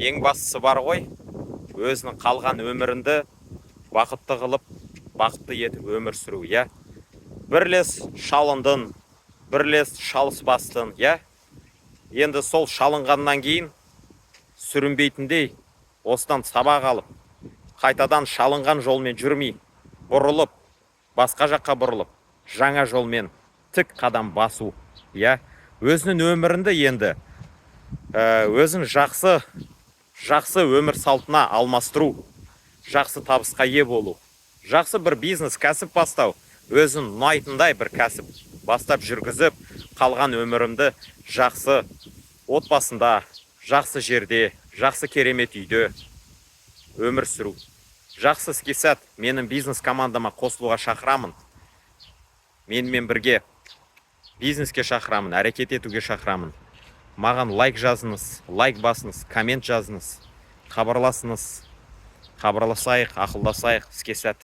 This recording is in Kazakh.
ең бастысы бар ғой, өзінің қалған өмірінді бақытты қылып, бақытты етіп өмір сүру, я. Бірлес шалындың, бірлес шалыс бастың, я. Енді сол шалынғаннан кейін сүрінбейтіндей, осыдан сабақ алып, қайтадан шалынған жолмен жүрмей, бұрылып, басқа жаққа бұрылып, жаңа жолмен тік қадам басу, я. Өзінің өмірінде енді өзін жақсы өмір салтына алмастыру, жақсы табысқа ие болу, жақсы бір бизнес, кәсіп бастау, өзін ұнайтындай бір кәсіп бастап жүргізіп, қалған өмірімді жақсы отбасында, жақсы жерде, жақсы керемет үйде өмір сүру. Жақсы іске сәт, менің бизнес командама қосылуға шақырамын. Менімен бірге бизнеске шақырамын, әрекет етуге шақырамын. Маған лайк жазыңыз, лайк басыңыз, коммент жазыңыз, хабарласыңыз. Хабарласайық, ақылдасайық, іске сәт.